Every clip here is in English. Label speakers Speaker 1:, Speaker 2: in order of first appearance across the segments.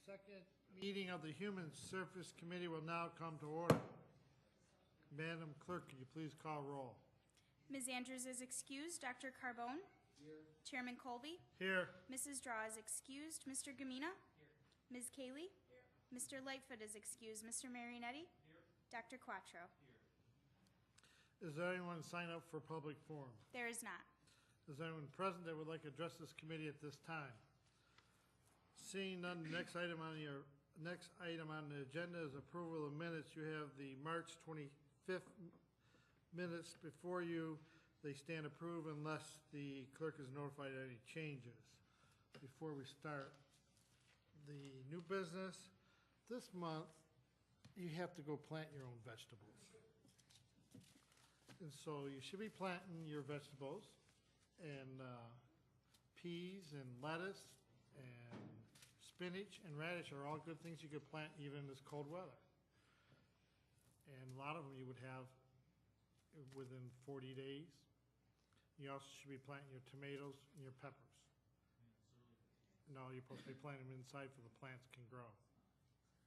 Speaker 1: Second meeting of the Human Service Committee will now come to order. Madam Clerk, could you please call roll?
Speaker 2: Ms. Andrews is excused. Dr. Carbone?
Speaker 3: Here.
Speaker 2: Chairman Colby?
Speaker 1: Here.
Speaker 2: Mrs. Draw is excused. Mr. Gamina?
Speaker 3: Here.
Speaker 2: Ms. Cayley?
Speaker 3: Here.
Speaker 2: Mr. Lightfoot is excused. Mr. Marionetti?
Speaker 3: Here.
Speaker 2: Dr. Quattro?
Speaker 3: Here.
Speaker 1: Is there anyone sign up for public forum?
Speaker 2: There is not.
Speaker 1: Is there anyone present that would like to address this committee at this time? Seeing none, the next item on the agenda is approval of minutes. You have the March 25th minutes before you. They stand approved unless the clerk is notified of any changes. Before we start the new business, this month you have to go plant your own vegetables. And so you should be planting your vegetables, and peas and lettuce and spinach and radish are all good things you could plant even in this cold weather. And a lot of them you would have within 40 days. You also should be planting your tomatoes and your peppers. No, you're supposed to be planting them inside so the plants can grow.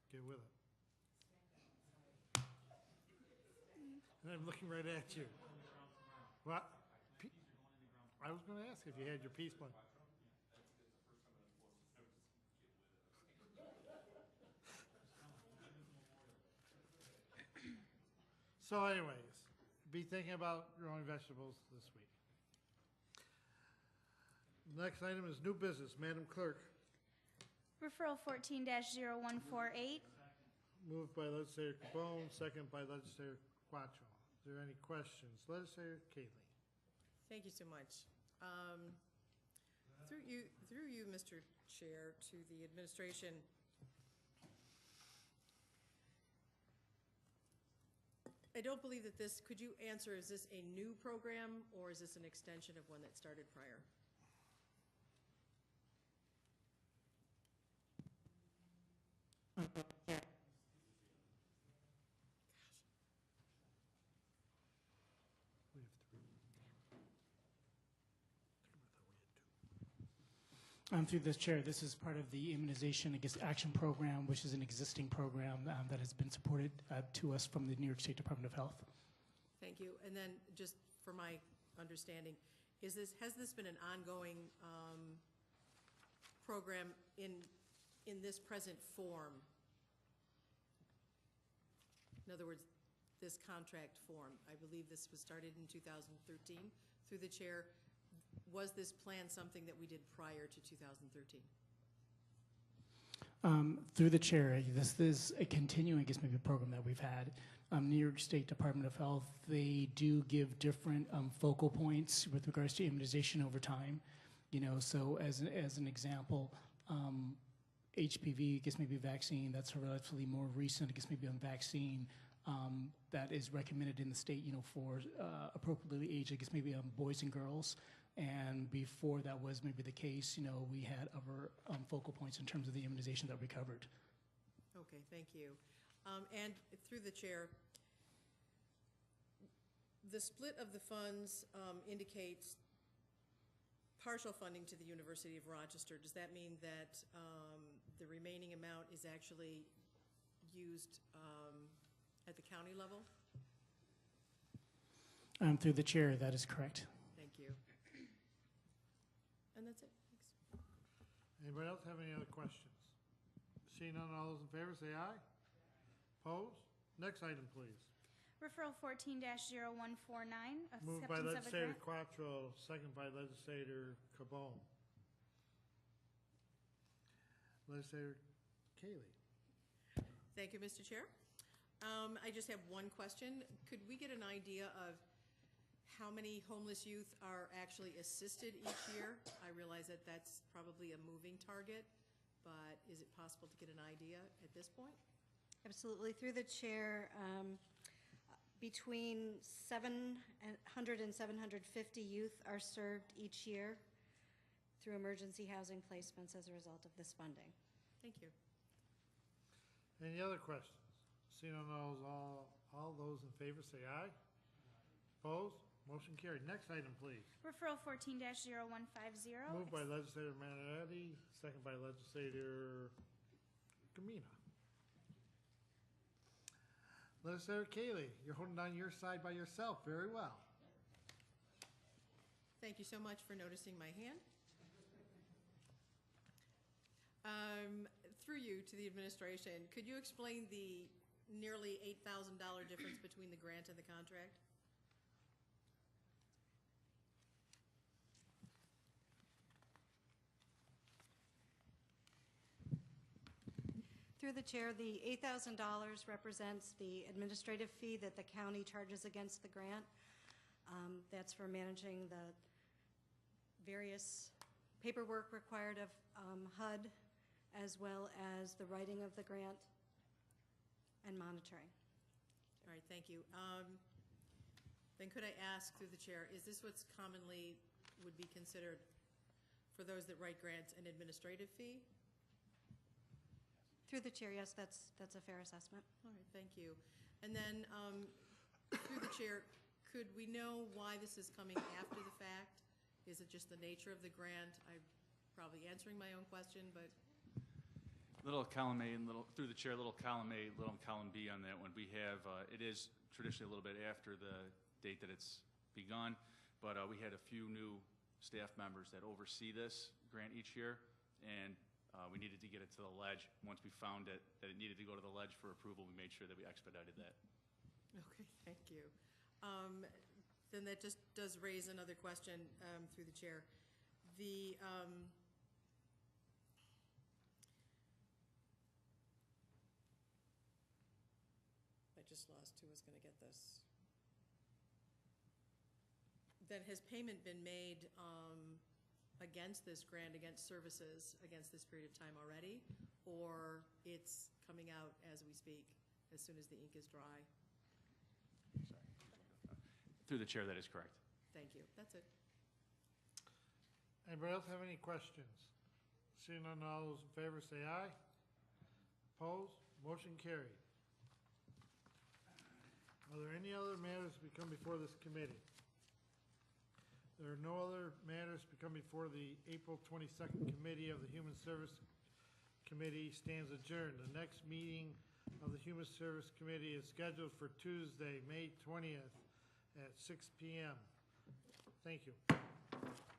Speaker 1: Get with it. And I'm looking right at you. What? I was going to ask if you had your peas planted. So anyways, be thinking about growing vegetables this week. Next item is new business. Madam Clerk.
Speaker 2: Referral 14-0148.
Speaker 1: Moved by Legislator Cabone, second by Legislator Quattro. Is there any questions? Legislator Cayley.
Speaker 4: Thank you so much. Through you, Mr. Chair, to the administration, I don't believe that this, could you answer, is this a new program or is this an extension of one that started prior?
Speaker 1: We have three.
Speaker 5: Through this chair, this is part of the Immunization Against Action Program, which is an existing program that has been supported to us from the New York State Department of Health.
Speaker 4: Thank you. And then just for my understanding, has this been an ongoing program in this present form? In other words, this contract form. I believe this was started in 2013 through the chair. Was this plan something that we did prior to 2013?
Speaker 5: Through the chair, this is a continuing, I guess, maybe a program that we've had. New York State Department of Health, they do give different focal points with regards to immunization over time. You know, so as an example, HPV, I guess maybe a vaccine, that's a relatively more recent, I guess maybe a vaccine that is recommended in the state, you know, for appropriately aged, I guess maybe boys and girls. And before that was maybe the case, you know, we had other focal points in terms of the immunization that we covered.
Speaker 4: Okay, thank you. And through the chair, the split of the funds indicates partial funding to the University of Rochester. Does that mean that the remaining amount is actually used at the county level?
Speaker 5: Through the chair, that is correct.
Speaker 4: Thank you. And that's it. Thanks.
Speaker 1: Anybody else have any other questions? Seeing none, all those in favor say aye. Opposed? Next item, please.
Speaker 2: Referral 14-0149.
Speaker 1: Moved by
Speaker 2: Acceptance of a
Speaker 1: Legislator
Speaker 2: grant.
Speaker 1: Quattro, second by Legislator Cabone. Legislator Cayley.
Speaker 4: Thank you, Mr. Chair. I just have one question. Could we get an idea of how many homeless youth are actually assisted each year? I realize that that's probably a moving target, but is it possible to get an idea at this point?
Speaker 6: Absolutely. Through the chair, between 700 and 750 youth are served each year through emergency housing placements as a result of this funding.
Speaker 4: Thank you.
Speaker 1: Any other questions? Seeing none, all those in favor say aye. Opposed? Motion carried. Next item, please.
Speaker 2: Referral 14-0150.
Speaker 1: Moved by Legislator Marionetti, second by Legislator Kamina. Legislator Kaylee, you're holding on your side by yourself very well.
Speaker 4: Thank you so much for noticing my hand. Through you to the administration, could you explain the nearly $8,000 difference between the grant and the contract?
Speaker 6: Through the chair, the $8,000 represents the administrative fee that the county charges against the grant. That's for managing the various paperwork required of HUD, as well as the writing of the grant and monitoring.
Speaker 4: All right, thank you. Then could I ask through the chair, is this what's commonly would be considered for those that write grants an administrative fee?
Speaker 6: Through the chair, yes, that's a fair assessment.
Speaker 4: All right, thank you. And then through the chair, could we know why this is coming after the fact? Is it just the nature of the grant? I'm probably answering my own question, but
Speaker 3: Little column A and through the chair, little column A, little column B on that one. We have, it is traditionally a little bit after the date that it's begun, but we had a few new staff members that oversee this grant each year, and we needed to get it to the ledge. Once we found that it needed to go to the ledge for approval, we made sure that we expedited that.
Speaker 4: okay, thank you. Then that just does raise another question through the chair. I just lost who was going to get this. Then has payment been made against this grant, against services, against this period of time already? Or it's coming out as we speak, as soon as the ink is dry?
Speaker 3: Through the chair, that is correct.
Speaker 4: Thank you. That's it.
Speaker 1: Anybody else have any questions? Seeing none, all those in favor say aye. Opposed? Motion carried. Are there any other matters to come before this committee? There are no other matters to come before the April 22nd Committee of the Human Service Committee stands adjourned. The next meeting of the Human Service Committee is scheduled for Tuesday, May 20th at 6 p.m. Thank you.